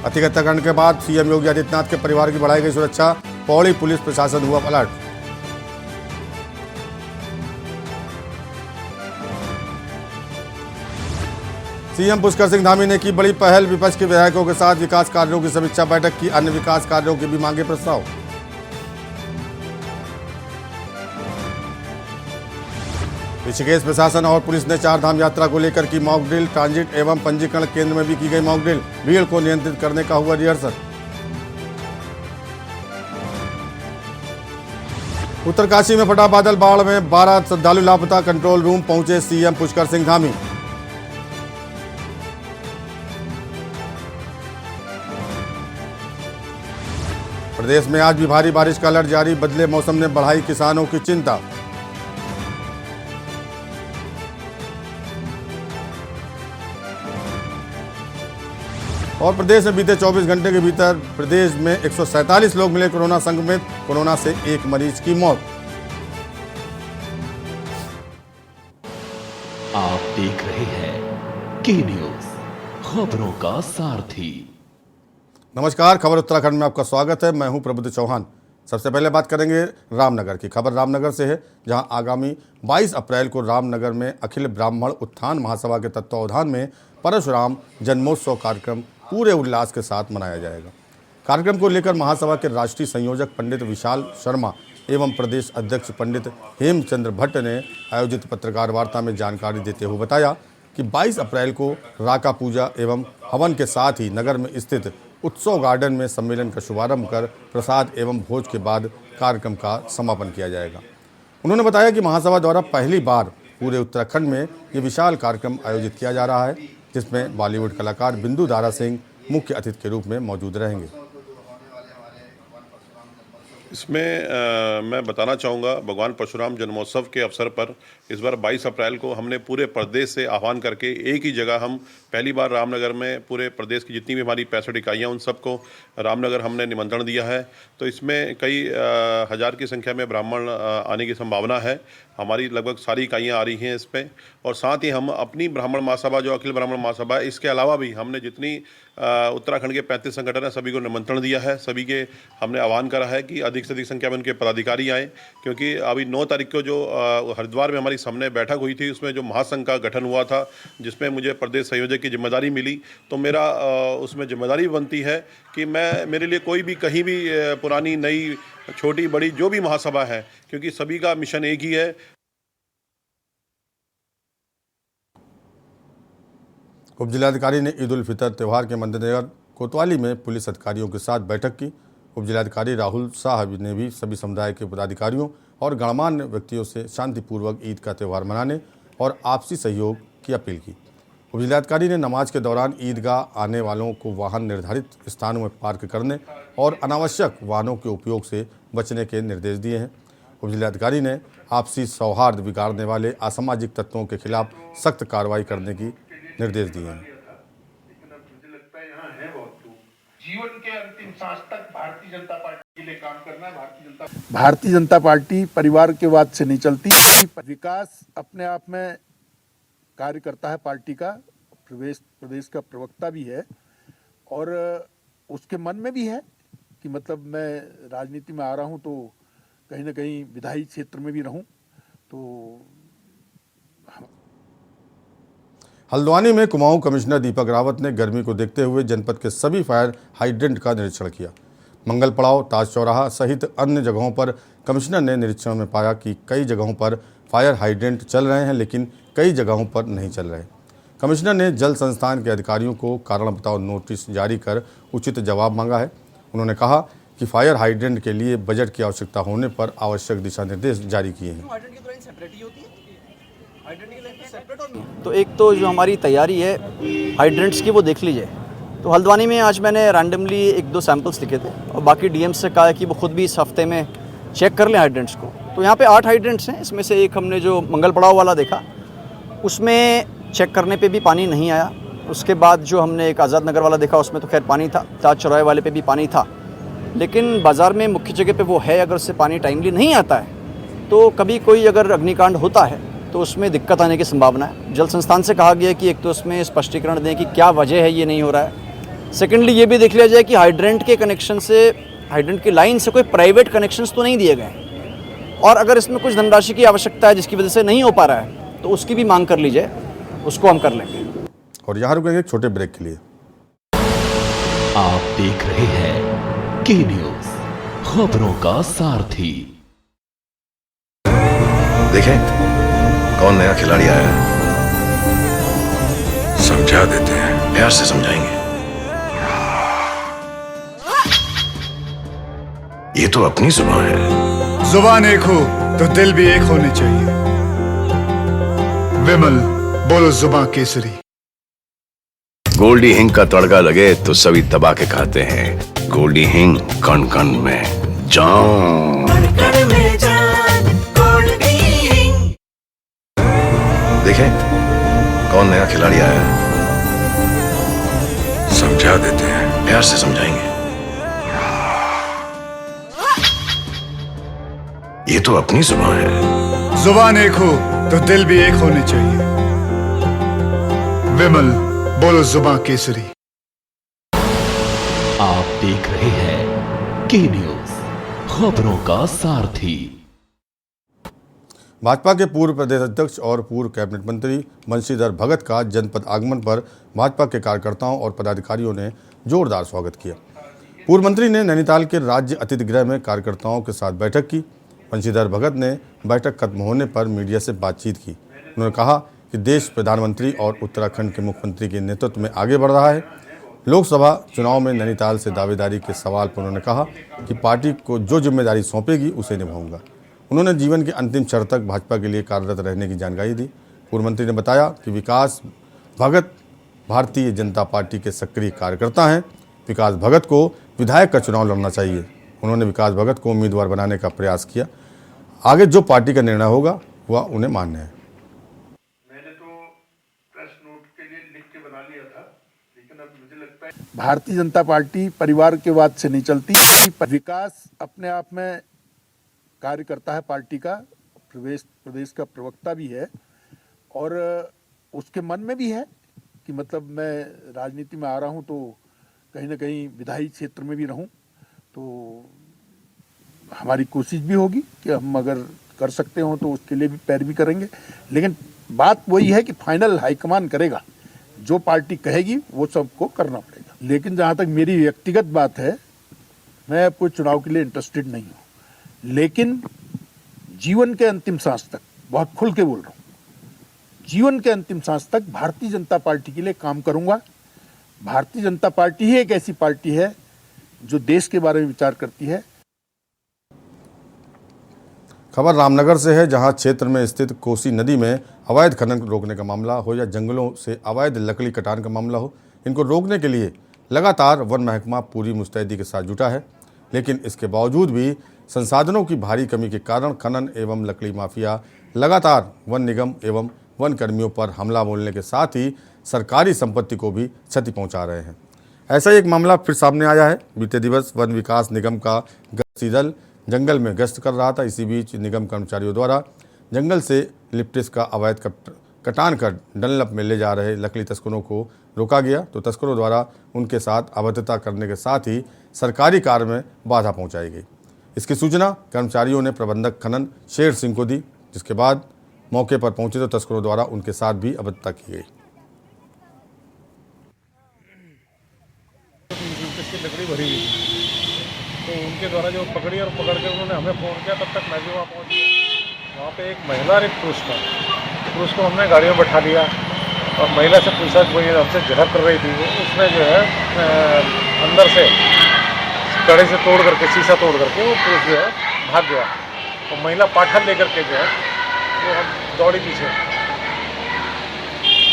हाथी हत्याकांड के बाद सीएम योगी आदित्यनाथ के परिवार की बढ़ाई गई सुरक्षा, पौड़ी पुलिस प्रशासन हुआ अलर्ट। सीएम पुष्कर सिंह धामी ने की बड़ी पहल, विपक्ष के विधायकों के साथ विकास कार्यों की समीक्षा बैठक की, अन्य विकास कार्यों के भी मांगे प्रस्ताव। ऋषिकेश प्रशासन और पुलिस ने 4 धाम यात्रा को लेकर की मॉक ड्रिल, ट्रांजिट एवं पंजीकरण केंद्र में भी की गई मॉक ड्रिल, भीड़ को नियंत्रित करने का हुआ रिहर्सल। उत्तरकाशी में फटा बादल, बाढ़ में 12 श्रद्धालु लापता, कंट्रोल रूम पहुंचे सीएम पुष्कर सिंह धामी। प्रदेश में आज भी भारी बारिश का अलर्ट जारी, बदले मौसम ने बढ़ाई किसानों की चिंता। और प्रदेश में बीते 24 घंटे के भीतर प्रदेश में 147 लोग मिले कोरोना संक्रमित, कोरोना से एक मरीज की मौत। आप देख रहे हैं के न्यूज, खबरों का सारथी। नमस्कार, खबर उत्तराखंड में आपका स्वागत है। मैं हूं प्रबुद्ध चौहान। सबसे पहले बात करेंगे रामनगर की। खबर रामनगर से है, जहां आगामी 22 अप्रैल को रामनगर में अखिल ब्राह्मण उत्थान महासभा के तत्वावधान में परशुराम जन्मोत्सव कार्यक्रम पूरे उल्लास के साथ मनाया जाएगा। कार्यक्रम को लेकर महासभा के राष्ट्रीय संयोजक पंडित विशाल शर्मा एवं प्रदेश अध्यक्ष पंडित हेमचंद्र भट्ट ने आयोजित पत्रकार वार्ता में जानकारी देते हुए बताया कि 22 अप्रैल को राका पूजा एवं हवन के साथ ही नगर में स्थित उत्सव गार्डन में सम्मेलन का शुभारंभ कर प्रसाद एवं भोज के बाद कार्यक्रम का समापन किया जाएगा। उन्होंने बताया कि महासभा द्वारा पहली बार पूरे उत्तराखंड में ये विशाल कार्यक्रम आयोजित किया जा रहा है, जिसमें बॉलीवुड कलाकार बिंदु दारा सिंह मुख्य अतिथि के रूप में मौजूद रहेंगे। इसमें मैं बताना चाहूँगा, भगवान परशुराम जन्मोत्सव के अवसर पर इस बार 22 अप्रैल को हमने पूरे प्रदेश से आह्वान करके एक ही जगह हम पहली बार रामनगर में पूरे प्रदेश की जितनी भी हमारी 65 इकाइयाँ उन सबको रामनगर हमने निमंत्रण दिया है। तो इसमें कई हज़ार की संख्या में ब्राह्मण आने की संभावना है। हमारी लगभग सारी इकाइयाँ आ रही हैं इस पर, और साथ ही हम अपनी ब्राह्मण महासभा जो अखिल ब्राह्मण महासभा है, इसके अलावा भी हमने जितनी उत्तराखंड के 35 संगठन है सभी को निमंत्रण दिया है। सभी के हमने आह्वान करा है कि अधिक से अधिक संख्या में उनके पदाधिकारी आएँ, क्योंकि अभी 9 तारीख को जो हरिद्वार में हमारी सामने बैठक हुई थी, उसमें जो महासंघ का गठन हुआ था, जिसमें मुझे प्रदेश संयोजक की जिम्मेदारी मिली, तो मेरा उसमें जिम्मेदारी बनती है कि मेरे लिए कोई भी कहीं भी पुरानी नई छोटी बड़ी जो भी महासभा है, क्योंकि सभी का मिशन एक ही है। उप जिलाधिकारी ने ईद उल फितर त्यौहार के मद्देनजर कोतवाली में पुलिस अधिकारियों के साथ बैठक की। उप जिलाधिकारी राहुल शाह ने भी सभी समुदाय के पदाधिकारियों और गणमान्य व्यक्तियों से शांतिपूर्वक ईद का त्यौहार मनाने और आपसी सहयोग की अपील की। उप जिलाधिकारी ने नमाज के दौरान ईदगाह आने वालों को वाहन निर्धारित स्थानों में पार्क करने और अनावश्यक वाहनों के उपयोग से बचने के निर्देश दिए हैं। उप जिलाधिकारी ने आपसी सौहार्द बिगाड़ने वाले असामाजिक तत्वों के खिलाफ सख्त कार्रवाई करने की निर्देश दिए हैं। जीवन के अंतिम सांस तक भारतीय जनता पार्टी के लिए काम करना है। भारतीय जनता पार्टी परिवार के वाद से नहीं चलती। विकास अपने आप में कार्य करता है पार्टी का, प्रदेश का प्रवक्ता भी है, और उसके मन में भी है कि मतलब मैं राजनीति में आ रहा हूं तो कहीं ना कहीं विधायी क्षेत्र में भी रहूं। तो हल्द्वानी में कुमाऊं कमिश्नर दीपक रावत ने गर्मी को देखते हुए जनपद के सभी फायर हाइड्रेंट का निरीक्षण किया। मंगल पड़ाव, ताज चौराहा सहित अन्य जगहों पर कमिश्नर ने निरीक्षण में पाया कि कई जगहों पर फायर हाइड्रेंट चल रहे हैं, लेकिन कई जगहों पर नहीं चल रहे। कमिश्नर ने जल संस्थान के अधिकारियों को कारण बताओ नोटिस जारी कर उचित जवाब मांगा है। उन्होंने कहा कि फायर हाइड्रेंट के लिए बजट की आवश्यकता होने पर आवश्यक दिशा निर्देश जारी किए हैं। तो एक तो जो हमारी तैयारी है हाइड्रेंट्स की वो देख लीजिए। तो हल्द्वानी में आज मैंने रैंडमली 1-2 सैंपल्स लिखे थे और बाकी डीएम से कहा कि वो खुद भी इस हफ्ते में चेक कर लें हाइड्रेंट्स को। तो यहाँ पे 8 हाइड्रेंट्स हैं, इसमें से एक हमने जो मंगल पड़ाव वाला देखा उसमें चेक करने पे भी पानी नहीं आया। उसके बाद जो हमने एक आज़ाद नगर वाला देखा उसमें तो खैर पानी था, ताज चौराहे वाले पे भी पानी था, लेकिन बाज़ार में मुख्य जगह पे वो है, अगर उससे पानी टाइमली नहीं आता है तो कभी कोई अगर अग्निकांड होता है तो उसमें दिक्कत आने की संभावना है। जल संस्थान से कहा गया है कि एक तो उसमें स्पष्टीकरण दें कि क्या वजह है ये नहीं हो रहा है, सेकेंडली ये भी देख लिया जाए कि हाइड्रेंट के कनेक्शन से, हाइड्रेंट की लाइन से कोई प्राइवेट कनेक्शंस तो नहीं दिए गए, और अगर इसमें कुछ धनराशि की आवश्यकता है जिसकी वजह से नहीं हो पा रहा है तो उसकी भी मांग कर लीजिए, उसको हम कर लेंगे। और यहाँ रुकेंगे एक छोटे ब्रेक के लिए। आप देख रहे हैं के न्यूज, खबरों का सारथी। देखें कौन नया खिलाड़ी आया है, समझा देते हैं, प्यार से समझाएंगे। ये तो अपनी जुबान है। जुबान एक हो तो दिल भी एक होने चाहिए। विमल, बोलो जुबान केसरी। गोल्डी हिंग का तड़का लगे तो सभी दबा के खाते हैं। गोल्डी हिंग, कण कण में जान। देखें कौन नया खिलाड़ी आया है, समझा देते हैं, प्यार से समझाएंगे। ये तो अपनी जुबान है। जुबान एक हो तो दिल भी एक होने चाहिए। विमल, बोलो जुबान केसरी। आप देख रहे हैं के न्यूज, खबरों का सारथी। भाजपा के पूर्व प्रदेश अध्यक्ष और पूर्व कैबिनेट मंत्री बंशीधर भगत का जनपद आगमन पर भाजपा के कार्यकर्ताओं और पदाधिकारियों ने जोरदार स्वागत किया। पूर्व मंत्री ने नैनीताल के राज्य अतिथि गृह में कार्यकर्ताओं के साथ बैठक की। बंशीधर भगत ने बैठक खत्म होने पर मीडिया से बातचीत की। उन्होंने कहा कि देश प्रधानमंत्री और उत्तराखंड के मुख्यमंत्री के नेतृत्व में आगे बढ़ रहा है। लोकसभा चुनाव में नैनीताल से दावेदारी के सवाल पर उन्होंने कहा कि पार्टी को जो जिम्मेदारी सौंपेगी उसे निभाऊंगा। उन्होंने जीवन के अंतिम क्षण तक भाजपा के लिए कार्यरत रहने की जानकारी दी। पूर्व मंत्री ने बताया कि विकास भगत भारतीय जनता पार्टी के सक्रिय कार्यकर्ता हैं। विकास भगत को विधायक का चुनाव लड़ना चाहिए। उन्होंने विकास भगत को उम्मीदवार बनाने का प्रयास किया। आगे जो पार्टी का निर्णय होगा वह उन्हें मान्य है। मैंने तो प्रेस नोट के लिए लिख के बना लिया था, लेकिन अब मुझे लगता है भारतीय जनता पार्टी परिवार के वाद से नहीं चलती। विकास अपने आप में कार्य करता है पार्टी का, प्रदेश का प्रवक्ता भी है, और उसके मन में भी है कि मतलब मैं राजनीति में आ रहा हूं तो कहीं ना कहीं विधायी क्षेत्र में भी रहूं, तो हमारी कोशिश भी होगी कि हम अगर कर सकते हो तो उसके लिए भी पैरवी करेंगे। लेकिन बात वही है कि फाइनल हाईकमान करेगा, जो पार्टी कहेगी वो सबको करना पड़ेगा। लेकिन जहाँ तक मेरी व्यक्तिगत बात है, मैं कोई चुनाव के लिए इंटरेस्टेड नहीं हूँ, लेकिन जीवन के अंतिम सांस तक, बहुत खुल के बोल रहा हूँ, जीवन के अंतिम सांस तक भारतीय जनता पार्टी के लिए काम करूंगा। भारतीय जनता पार्टी ही एक ऐसी पार्टी है जो देश के बारे में विचार करती है। खबर रामनगर से है, जहां क्षेत्र में स्थित कोसी नदी में अवैध खनन रोकने का मामला हो या जंगलों से अवैध लकड़ी कटान का मामला हो, इनको रोकने के लिए लगातार वन महकमा पूरी मुस्तैदी के साथ जुटा है। लेकिन इसके बावजूद भी संसाधनों की भारी कमी के कारण खनन एवं लकड़ी माफिया लगातार वन निगम एवं वन कर्मियों पर हमला बोलने के साथ ही सरकारी संपत्ति को भी क्षति पहुंचा रहे हैं। ऐसा ही एक मामला फिर सामने आया है। बीते दिवस वन विकास निगम का गश्ती दल जंगल में गश्त कर रहा था। इसी बीच निगम कर्मचारियों द्वारा जंगल से लिप्टिस का अवैध कटान कर डनलप में ले जा रहे लकड़ी तस्करों को रोका गया, तो तस्करों द्वारा उनके साथ अभद्रता करने के साथ ही सरकारी कार्य में बाधा पहुंचाई गई। इसकी सूचना कर्मचारियों ने प्रबंधक खनन शेर सिंह को दी, जिसके बाद मौके पर पहुंचे तो तस्करों द्वारा उनके साथ भी अभद्रता की गई। की लकड़ी भरी हुई थी, तो उनके द्वारा जो पकड़ी और पकड़ के उन्होंने हमें फ़ोन किया, तब तक मैं भी वहाँ पहुँच गया। वहाँ पे एक महिला और एक पुरुष को हमने गाड़ी में बैठा लिया और महिला से पूछा कि वही हमसे झगड़ा कर रही थी। उसने जो है अंदर से कड़े से तोड़ करके, शीशा तोड़ करके वो पुरुष जो है भाग गया, और महिला पाठन लेकर के जो है वो हम दौड़ी पीछे।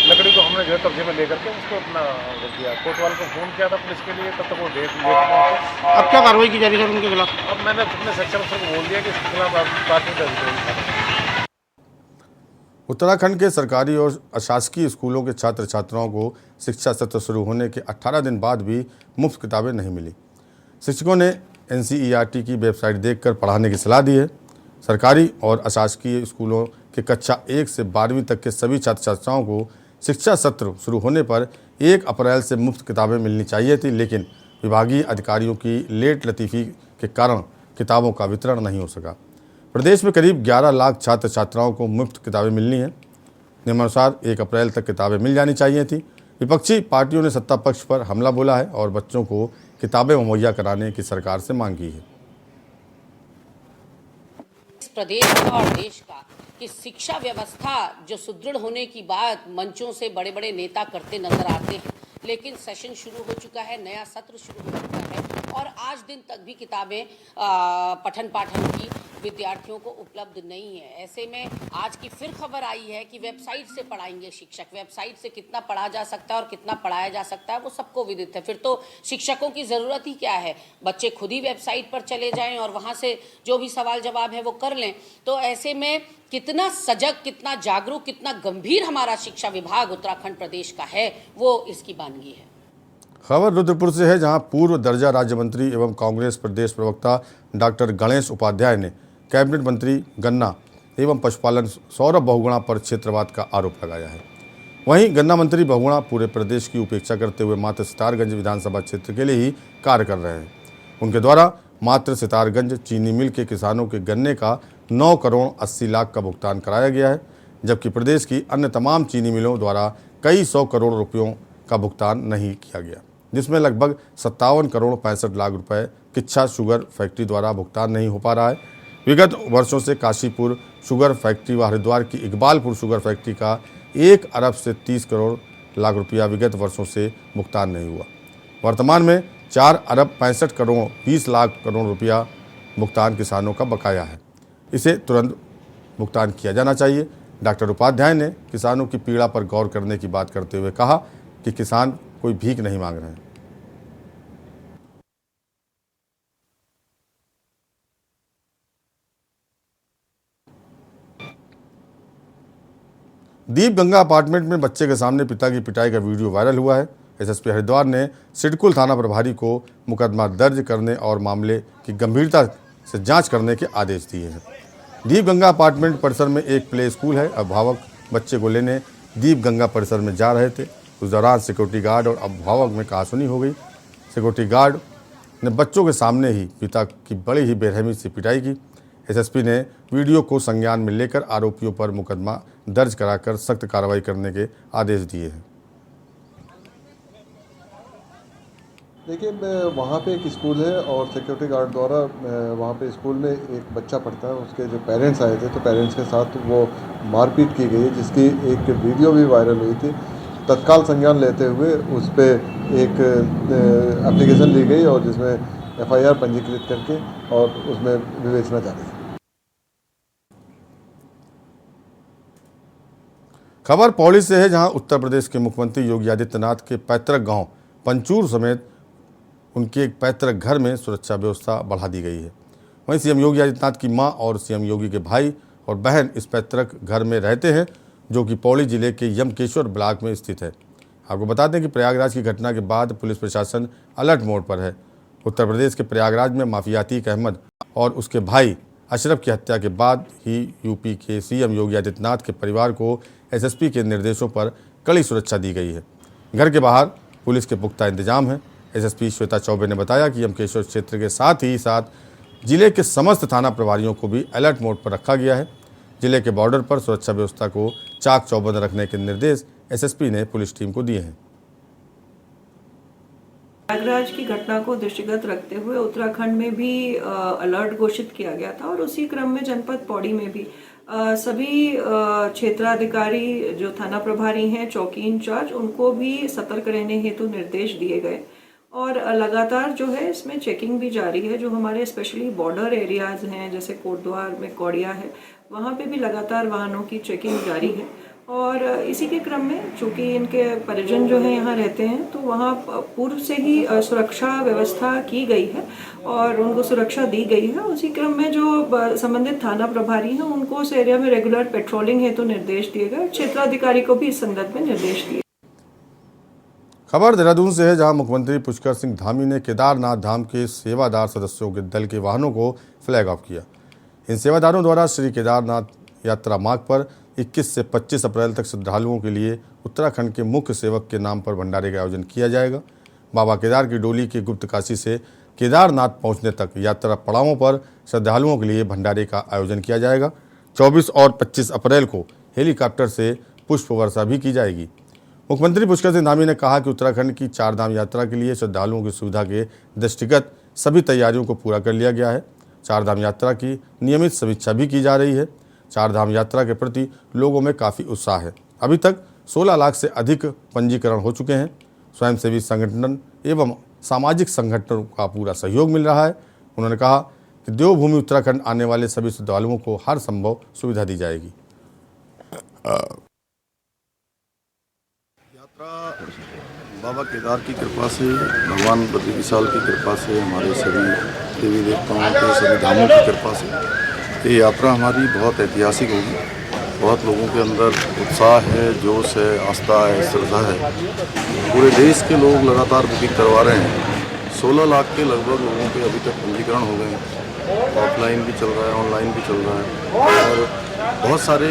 लकड़ी को हमने जो है कब्जे में लेकर के उसको अपना रख दिया। कोतवाल को फ़ोन किया था पुलिस के लिए, तब तक वो लेट पहुँचे। अब क्या कार्रवाई की जा रही है उनके खिलाफ? अब मैंने अपने सेक्शन अफसर को बोल दिया कि इसके खिलाफ प्राथमिक दर्ज करेंगे। उत्तराखंड के सरकारी और अशासकीय स्कूलों के छात्र छात्राओं को शिक्षा सत्र शुरू होने के 18 दिन बाद भी मुफ्त किताबें नहीं मिली। शिक्षकों ने NCERT की वेबसाइट देखकर पढ़ाने की सलाह दी है। सरकारी और अशासकीय स्कूलों के कक्षा 1 से 12वीं तक के सभी छात्र छात्राओं को शिक्षा सत्र शुरू होने पर 1 अप्रैल से मुफ्त किताबें मिलनी चाहिए थी, लेकिन विभागीय अधिकारियों की लेट लतीफ़ी के कारण किताबों का वितरण नहीं हो सका। प्रदेश में करीब 11 लाख छात्र छात्राओं को मुफ्त किताबें मिलनी हैं। नियमानुसार 1 अप्रैल तक किताबें मिल जानी चाहिए थी। विपक्षी पार्टियों ने सत्ता पक्ष पर हमला बोला है और बच्चों को किताबें मुहैया कराने की सरकार से मांग की है। इस प्रदेश का और देश का कि शिक्षा व्यवस्था जो सुदृढ़ होने की बात मंचों से बड़े बड़े नेता करते नजर आते हैं, लेकिन सेशन शुरू हो चुका है, नया सत्र शुरू हो चुका है और आज दिन तक भी किताबें पठन पाठन की विद्यार्थियों को उपलब्ध नहीं है। ऐसे में आज की फिर खबर आई है कि वेबसाइट से पढ़ाएंगे शिक्षक। वेबसाइट से कितना पढ़ा जा सकता है और कितना पढ़ाया जा सकता है वो सबको विदित है। फिर तो शिक्षकों की ज़रूरत ही क्या है, बच्चे खुद ही वेबसाइट पर चले जाएं और वहाँ से जो भी सवाल जवाब है वो कर लें। तो ऐसे में कितना सजग, कितना जागरूक, कितना गंभीर हमारा शिक्षा विभाग उत्तराखंड प्रदेश का है, वो इसकी बानगी है। खबर रुद्रपुर से है, जहां पूर्व दर्जा राज्य मंत्री एवं कांग्रेस प्रदेश प्रवक्ता डॉक्टर गणेश उपाध्याय ने कैबिनेट मंत्री गन्ना एवं पशुपालन सौरभ बहुगुणा पर क्षेत्रवाद का आरोप लगाया है। वहीं गन्ना मंत्री बहुगुणा पूरे प्रदेश की उपेक्षा करते हुए मात्र सितारगंज विधानसभा क्षेत्र के लिए ही कार्य कर रहे हैं। उनके द्वारा मात्र सितारगंज चीनी मिल के किसानों के गन्ने का 9 करोड़ 80 लाख का भुगतान कराया गया है, जबकि प्रदेश की अन्य तमाम चीनी मिलों द्वारा कई 100 करोड़ रुपयों का भुगतान नहीं किया गया, जिसमें लगभग 57 करोड़ 65 लाख रुपए किच्छा शुगर फैक्ट्री द्वारा भुगतान नहीं हो पा रहा है। विगत वर्षों से काशीपुर शुगर फैक्ट्री व हरिद्वार की इकबालपुर शुगर फैक्ट्री का 1 अरब से 30 करोड़ लाख रुपया विगत वर्षों से भुगतान नहीं हुआ। वर्तमान में 4 अरब 65 करोड़ 20 लाख करोड़ रुपया भुगतान किसानों का बकाया है। इसे तुरंत भुगतान किया जाना चाहिए। डॉक्टर उपाध्याय ने किसानों की पीड़ा पर गौर करने की बात करते हुए कहा कि किसान कोई भीख नहीं मांग रहे हैं। दीप गंगा अपार्टमेंट में बच्चे के सामने पिता की पिटाई का वीडियो वायरल हुआ है। एसएसपी हरिद्वार ने सिडकुल थाना प्रभारी को मुकदमा दर्ज करने और मामले की गंभीरता से जांच करने के आदेश दिए हैं। दीप गंगा अपार्टमेंट परिसर में एक प्ले स्कूल है। अभिभावक बच्चे को लेने दीप गंगा परिसर में जा रहे थे। उस दौरान सिक्योरिटी गार्ड और अभिभावक में कहासुनी हो गई। सिक्योरिटी गार्ड ने बच्चों के सामने ही पिता की बड़ी ही बेरहमी से पिटाई की। एसएसपी ने वीडियो को संज्ञान में लेकर आरोपियों पर मुकदमा दर्ज कराकर सख्त कार्रवाई करने के आदेश दिए हैं। देखिए, वहाँ पे एक स्कूल है और सिक्योरिटी गार्ड द्वारा वहाँ पे स्कूल में एक बच्चा पढ़ता है, उसके जो पेरेंट्स आए थे तो पेरेंट्स के साथ वो मारपीट की गई, जिसकी एक वीडियो भी वायरल हुई थी। तत्काल संज्ञान लेते हुए उस पर एक एप्लीकेशन ली गई और जिसमें एफआईआर पंजीकृत करके और उसमें विवेचना जारी है। खबर पौड़ी से है, जहां उत्तर प्रदेश के मुख्यमंत्री योगी आदित्यनाथ के पैतृक गांव पंचूर समेत उनके एक पैतृक घर में सुरक्षा व्यवस्था बढ़ा दी गई है। वहीं सीएम योगी आदित्यनाथ की मां और सीएम योगी के भाई और बहन इस पैतृक घर में रहते हैं, जो कि पौड़ी जिले के यमकेश्वर ब्लॉक में स्थित है। आपको बता दें कि प्रयागराज की घटना के बाद पुलिस प्रशासन अलर्ट मोड पर है। उत्तर प्रदेश के प्रयागराज में माफिया अतीक अहमद और उसके भाई अशरफ की हत्या के बाद ही यूपी के सीएम योगी आदित्यनाथ के परिवार को एसएसपी के निर्देशों पर कड़ी सुरक्षा दी गई है। घर के बाहर पुलिस के पुख्ता इंतजाम है। एसएसपी श्वेता चौबे ने बताया कि यमकेश्वर क्षेत्र के साथ ही जिले के समस्त थाना प्रभारियों को भी अलर्ट मोड पर रखा गया है। जिले के बॉर्डर पर सुरक्षा व्यवस्था को चाक चौबंद रखने के निर्देश एसएसपी ने पुलिस टीम को दिए हैं। प्रयागराज की घटना को दृष्टिगत रखते हुए उत्तराखंड में भी अलर्ट घोषित किया गया था और उसी क्रम में जनपद पौड़ी में भी सभी क्षेत्राधिकारी जो थाना प्रभारी हैं, चौकी इंचार्ज, उनको भी सतर्क रहने हेतु निर्देश दिए गए और लगातार जो है इसमें चेकिंग भी जारी है। जो हमारे स्पेशली बॉर्डर एरियाज हैं, जैसे कोटद्वार में कौड़िया है, वहाँ पे भी लगातार वाहनों की चेकिंग जारी है। और इसी के क्रम में चूँकि इनके परिजन जो हैं यहाँ रहते हैं, तो वहाँ पूर्व से ही सुरक्षा व्यवस्था की गई है और उनको सुरक्षा दी गई है। उसी क्रम में जो संबंधित थाना प्रभारी हैं, उनको उस एरिया में रेगुलर पेट्रोलिंग हेतु निर्देश दिए गए। क्षेत्राधिकारी को भी इस संदर्भ में निर्देश दिए। खबर देहरादून से है, जहां मुख्यमंत्री पुष्कर सिंह धामी ने केदारनाथ धाम के सेवादार सदस्यों के दल के वाहनों को फ्लैग ऑफ किया। इन सेवादारों द्वारा श्री केदारनाथ यात्रा मार्ग पर 21 से 25 अप्रैल तक श्रद्धालुओं के लिए उत्तराखंड के मुख्य सेवक के नाम पर भंडारे का आयोजन किया जाएगा। बाबा केदार की डोली के गुप्त काशी से केदारनाथ पहुंचने तक यात्रा पड़ावों पर श्रद्धालुओं के लिए भंडारे का आयोजन किया जाएगा। 24 और 25 अप्रैल को हेलीकॉप्टर से पुष्प वर्षा भी की जाएगी। मुख्यमंत्री पुष्कर सिंह धामी ने कहा कि उत्तराखंड की चारधाम यात्रा के लिए श्रद्धालुओं की सुविधा के दृष्टिगत सभी तैयारियों को पूरा कर लिया गया है। चारधाम यात्रा की नियमित समीक्षा भी की जा रही है। चारधाम यात्रा के प्रति लोगों में काफ़ी उत्साह है। अभी तक 16 लाख से अधिक पंजीकरण हो चुके हैं। स्वयंसेवी संगठन एवं सामाजिक संगठनों का पूरा सहयोग मिल रहा है। उन्होंने कहा कि देवभूमि उत्तराखंड आने वाले सभी श्रद्धालुओं को हर संभव सुविधा दी जाएगी। यात्रा बाबा केदार की कृपा से, भगवान बद्री विशाल की कृपा से, हमारे सभी देवी देवताओं के सभी धामों की कृपा से ये यात्रा हमारी बहुत ऐतिहासिक होगी। बहुत लोगों के अंदर उत्साह है, जोश है, आस्था है, श्रद्धा है। पूरे देश के लोग लगातार बुकिंग करवा रहे हैं। 16 लाख के लगभग लोगों के अभी तक पंजीकरण हो गए हैं। ऑफलाइन भी चल रहा है, ऑनलाइन भी चल रहा है और बहुत सारे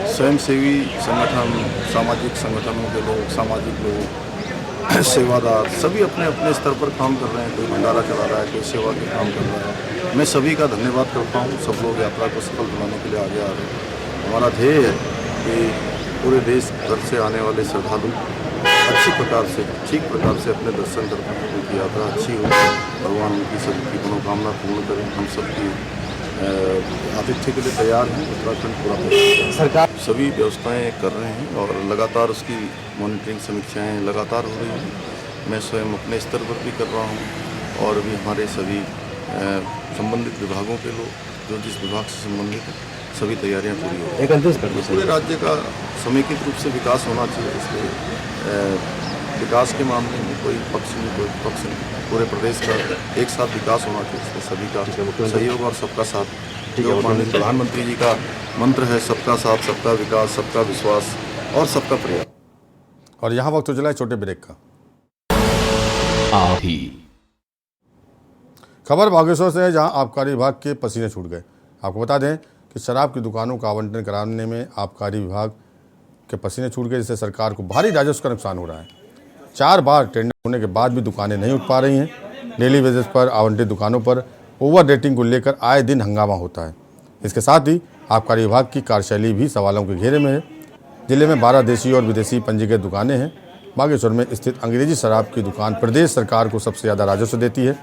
स्वयंसेवी संगठन, सामाजिक संगठनों के लोग, सामाजिक लोग, सेवादार सभी अपने अपने स्तर पर काम कर रहे हैं। कोई भंडारा चला रहा है, कोई सेवा के काम कर रहा है। मैं सभी का धन्यवाद करता हूँ। सब लोग यात्रा को सफल बनाने के लिए आगे आ रहे हैं। हमारा ध्येय है कि पूरे देश भर से आने वाले श्रद्धालु अच्छी प्रकार से, ठीक प्रकार से अपने दर्शन कर पाएँ, उनकी यात्रा अच्छी हो, भगवान उनकी सबकी मनोकामना पूर्ण करें। हम सबकी आतिथ्य के लिए तैयार हैं। उत्तराखंड पूरा सरकार सभी व्यवस्थाएं कर रहे हैं और लगातार उसकी मॉनिटरिंग समीक्षाएं लगातार हो रही हैं। मैं स्वयं अपने स्तर पर भी कर रहा हूं और भी हमारे सभी संबंधित विभागों के लोग जो जिस विभाग से संबंधित है सभी तैयारियां पूरी हो रही हैं। पूरे राज्य का समेकित रूप से विकास होना चाहिए। इसलिए विकास के मामले में कोई पक्ष नहीं, कोई पक्ष नहीं, पूरे प्रदेश का एक साथ विकास होना चाहिए। इसलिए सभी का सहयोग और सबका साथ, जो माननीय प्रधानमंत्री जी का मंत्र है, सबका साथ, सबका विकास, सबका विश्वास और सबका प्रयास। और यहाँ वक्त हो चला है छोटे ब्रेक का। खबर बागेश्वर से है, जहाँ आबकारी विभाग के पसीने छूट गए। आपको बता दें कि शराब की दुकानों का आवंटन कराने में आबकारी विभाग के पसीने छूट गए, जिससे सरकार को भारी राजस्व का नुकसान हो रहा है। 4 बार टेंडर होने के बाद भी दुकानें नहीं उठ पा रही हैं। डेली बेसिस पर आवंटित दुकानों पर ओवर रेटिंग को लेकर आए दिन हंगामा होता है। इसके साथ ही आबकारी विभाग की कार्यशैली भी सवालों के घेरे में है। जिले में 12 देशी और विदेशी पंजीकृत दुकानें हैं। बागेश्वर में स्थित अंग्रेजी शराब की दुकान प्रदेश सरकार को सबसे ज़्यादा राजस्व देती है।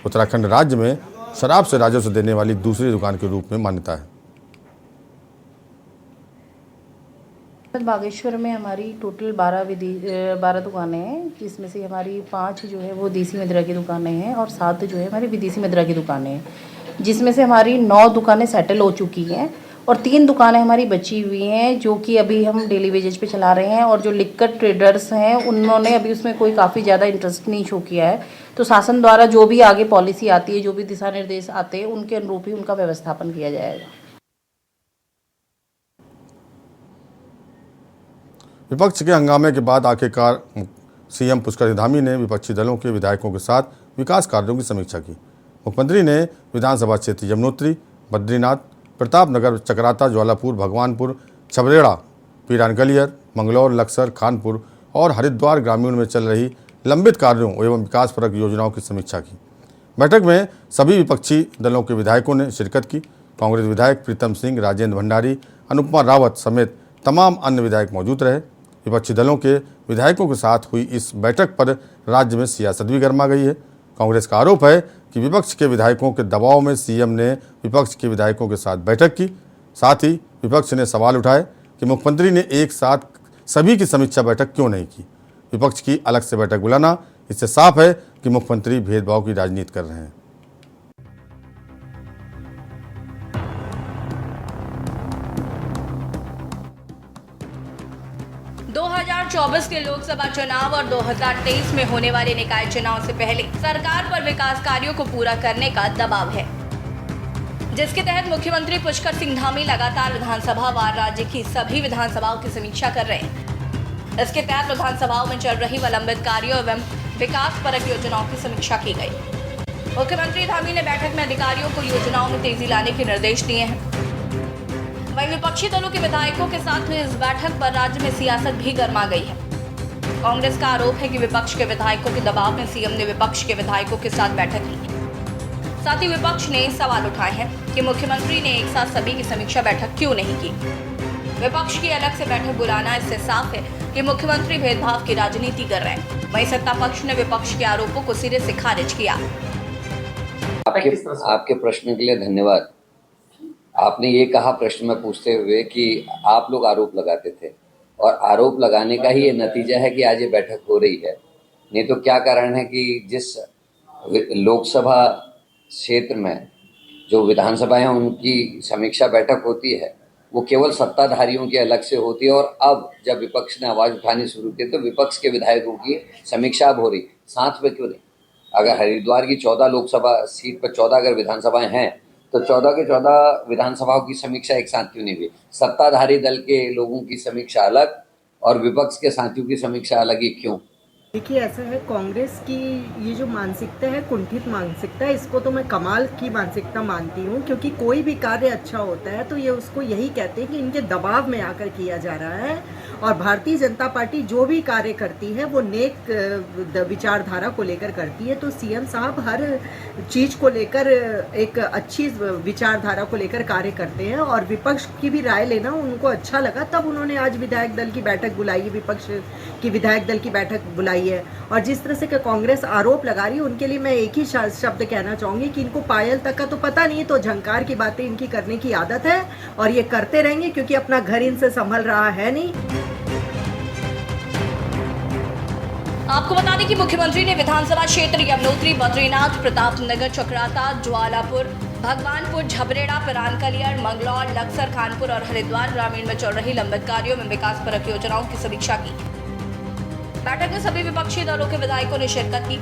उत्तराखंड राज्य में शराब से राजस्व देने वाली दूसरी दुकान के रूप में मान्यता है। बागेश्वर में हमारी टोटल 12 दुकानें हैं, जिसमें से हमारी 5 जो है वो देसी मदिरा की दुकानें हैं और 7 जो है हमारी विदेशी मदिरा की दुकानें हैं, जिसमें से हमारी 9 दुकानें सेटल हो चुकी हैं और 3 दुकानें हमारी बची हुई हैं, जो कि अभी हम डेली वेजेज पे चला रहे हैं। और जो लिक्कर ट्रेडर्स हैं उन्होंने अभी उसमें कोई काफ़ी ज़्यादा इंटरेस्ट नहीं शो किया है। तो शासन द्वारा जो भी आगे पॉलिसी आती है, जो भी दिशा निर्देश आते हैं, उनके अनुरूप ही उनका व्यवस्थापन किया जाएगा। विपक्ष के हंगामे के बाद आखिरकार सीएम पुष्कर सिंह धामी ने विपक्षी दलों के विधायकों के साथ विकास कार्यों की समीक्षा की। मुख्यमंत्री ने विधानसभा क्षेत्र यमुनोत्री, बद्रीनाथ, प्रतापनगर, चकराता, ज्वालापुर, भगवानपुर, छबरेड़ा, पीरानगलियर, मंगलौर, लक्सर, खानपुर और हरिद्वार ग्रामीण में चल रही लंबित कार्यों एवं विकासपरक योजनाओं की समीक्षा की। बैठक में सभी विपक्षी दलों के विधायकों ने शिरकत की। कांग्रेस विधायक प्रीतम सिंह, राजेंद्र भंडारी, अनुपमा रावत समेत तमाम अन्य विधायक मौजूद रहे। विपक्षी दलों के विधायकों के साथ हुई इस बैठक पर राज्य में सियासत भी गर्मा गई है। कांग्रेस का आरोप है कि विपक्ष के विधायकों के दबाव में सीएम ने विपक्ष के विधायकों के साथ बैठक की। साथ ही विपक्ष ने सवाल उठाए कि मुख्यमंत्री ने एक साथ सभी की समीक्षा बैठक क्यों नहीं की। विपक्ष की अलग से बैठक बुलाना, इससे साफ है कि मुख्यमंत्री भेदभाव की राजनीति कर रहे हैं। 2024 के लोकसभा चुनाव और 2023 में होने वाले निकाय चुनाव से पहले सरकार पर विकास कार्यों को पूरा करने का दबाव है, जिसके तहत मुख्यमंत्री पुष्कर सिंह धामी लगातार विधानसभा वार राज्य की सभी विधानसभाओं की समीक्षा कर रहे हैं। इसके तहत विधानसभाओं में चल रही विलंबित कार्यों एवं विकास परक योजनाओं की समीक्षा की गई। मुख्यमंत्री धामी ने बैठक में अधिकारियों को योजनाओं में तेजी लाने के निर्देश दिए हैं। वहीं विपक्षी दलों के विधायकों के साथ हुई इस बैठक पर राज्य में सियासत भी गर्मा गई है। कांग्रेस का आरोप है कि विपक्ष के विधायकों के दबाव में सीएम ने विपक्ष के विधायकों के साथ बैठक की। साथ ही विपक्ष ने सवाल उठाए हैं कि मुख्यमंत्री ने एक साथ सभी की समीक्षा बैठक क्यों नहीं की। विपक्ष की अलग से बैठक बुलाना इससे साफ है कि मुख्यमंत्री भेदभाव की राजनीति कर रहे हैं। वहीं सत्ता पक्ष ने विपक्ष के आरोपों को सिरे से खारिज किया। आपके प्रश्न के लिए धन्यवाद। आपने ये कहा प्रश्न में पूछते हुए कि आप लोग आरोप लगाते थे, और आरोप लगाने का ही ये नतीजा है कि आज ये बैठक हो रही है। नहीं तो क्या कारण है कि जिस लोकसभा क्षेत्र में जो विधानसभा है उनकी समीक्षा बैठक होती है वो केवल सत्ताधारियों की अलग से होती है, और अब जब विपक्ष ने आवाज़ उठानी शुरू की तो विपक्ष के विधायकों की समीक्षा अब हो रही, साथ में क्यों नहीं? अगर हरिद्वार की 14 लोकसभा सीट पर 14 अगर विधानसभाएं हैं तो 14 के 14 विधानसभाओं की समीक्षा एक साथ क्यों नहीं हुई? सत्ताधारी दल के लोगों की समीक्षा अलग और विपक्ष के साथियों की समीक्षा अलग ही क्यों? देखिए, ऐसा है, कांग्रेस की ये जो मानसिकता है, कुंठित मानसिकता है, इसको तो मैं कमाल की मानसिकता मानती हूँ, क्योंकि कोई भी कार्य अच्छा होता है तो ये उसको यही कहते हैं कि इनके दबाव में आकर किया जा रहा है। और भारतीय जनता पार्टी जो भी कार्य करती है वो नेक विचारधारा को लेकर करती है। तो सीएम साहब हर चीज़ को लेकर एक अच्छी विचारधारा को लेकर कार्य करते हैं, और विपक्ष की भी राय लेना उनको अच्छा लगा, तब उन्होंने आज विधायक दल की बैठक बुलाई है, विपक्ष की विधायक दल की बैठक बुलाई है। और जिस तरह से कांग्रेस आरोप लगा रही है उनके लिए मैं एक ही शब्द कहना चाहूँगी कि इनको पायल तक का तो पता नहीं, तो झंकार की बातें इनकी करने की आदत है और ये करते रहेंगे, क्योंकि अपना घर इनसे संभल रहा है नहीं। आपको बता दें कि मुख्यमंत्री ने विधानसभा क्षेत्र यमुनोत्री, बद्रीनाथ, प्रतापनगर, चक्राता, ज्वालापुर, भगवानपुर, झबरेड़ा, पिरानकलियर, मंगलौर, लक्सर, कानपुर और हरिद्वार ग्रामीण में चल रही लंबित कार्यों में विकास परक योजनाओं की समीक्षा की। बैठक में सभी विपक्षी दलों के विधायकों ने शिरकत की।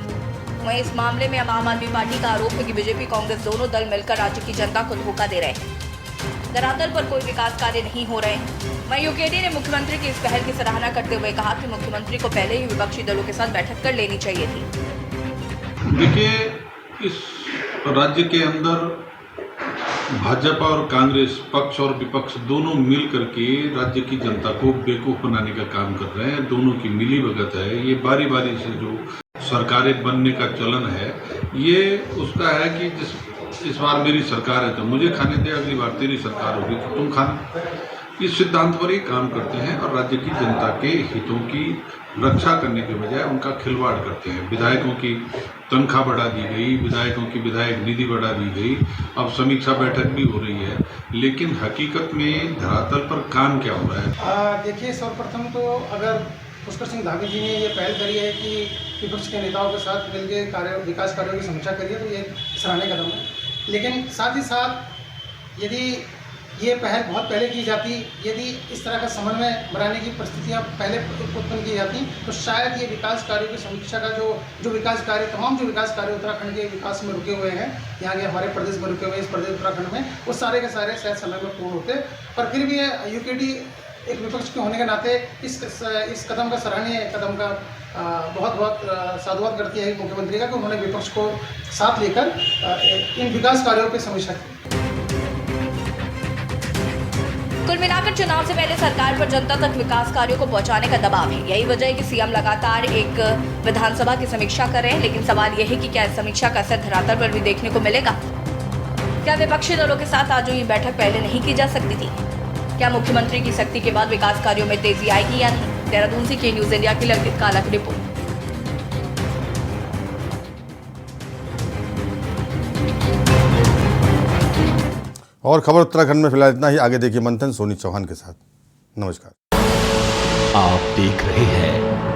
वहीं इस मामले में आम आदमी पार्टी का आरोप है कि बीजेपी कांग्रेस दोनों दल मिलकर राज्य की जनता को धोखा दे रहे हैं, धरातल पर कोई विकास कार्य नहीं हो रहे हैं। वहीं यूकेडी ने मुख्यमंत्री की इस पहल की सराहना करते हुए कहा कि मुख्यमंत्री को पहले ही विपक्षी दलों के साथ बैठक कर लेनी चाहिए थी। देखिए, इस राज्य के अंदर भाजपा और कांग्रेस पक्ष और विपक्ष दोनों मिल करके राज्य की जनता को बेवकूफ बनाने का काम कर रहे हैं। दोनों की मिली भगत है। ये बारी बारी से जो सरकारें बनने का चलन है, ये उसका है कि इस बार मेरी सरकार है तो मुझे खाने दे, अगली बार तेरी सरकार होगी तो तुम खाना। इस सिद्धांत पर ये काम करते हैं और राज्य की जनता के हितों की रक्षा करने के बजाय उनका खिलवाड़ करते हैं। विधायकों की तनख्वाह बढ़ा दी गई, विधायकों की विधायक निधि बढ़ा दी गई, अब समीक्षा बैठक भी हो रही है, लेकिन हकीकत में धरातल पर काम क्या हो रहा है? देखिए, सर्वप्रथम तो अगर पुष्कर सिंह धामी जी ने ये पहल करी है कि विपक्ष के नेताओं के साथ मिलकर विकास कार्यों की समीक्षा करी है, तो ये सराहनीय कदम है। लेकिन साथ ही साथ यदि ये पहल बहुत पहले की जाती, यदि इस तरह का समन्वय बनाने की परिस्थितियाँ पहले उत्पन्न की जाती, तो शायद ये विकास कार्यों की समीक्षा का जो विकास कार्य, तमाम जो विकास कार्य उत्तराखंड के विकास में रुके हुए हैं, यहाँ के हमारे प्रदेश में रुके हुए इस प्रदेश उत्तराखंड में, वो सारे के सारे शायद समय में पूर्ण होते। पर फिर भी यूकेडी एक विपक्ष के होने के नाते इस कदम का सराहनीय कदम का बहुत साधुवाद करती है मुख्यमंत्री का कि उन्होंने विपक्ष को साथ लेकर इन विकास कार्यों की समीक्षा की। कुल मिलाकर चुनाव से पहले सरकार पर जनता तक विकास कार्यों को पहुंचाने का दबाव है। यही वजह है कि सीएम लगातार एक विधानसभा की समीक्षा कर रहे हैं, लेकिन सवाल यह है कि क्या इस समीक्षा का असर धरातल पर भी देखने को मिलेगा? क्या विपक्षी दलों के साथ आज ये बैठक पहले नहीं की जा सकती थी? क्या मुख्यमंत्री की सख्ती के बाद विकास कार्यों में तेजी आएगी या नहीं? देहरादून से के न्यूज इंडिया की ललित काला की रिपोर्ट। और खबर उत्तराखंड में फिलहाल इतना ही। आगे देखिए मंथन सोनी चौहान के साथ। नमस्कार। आप देख रहे हैं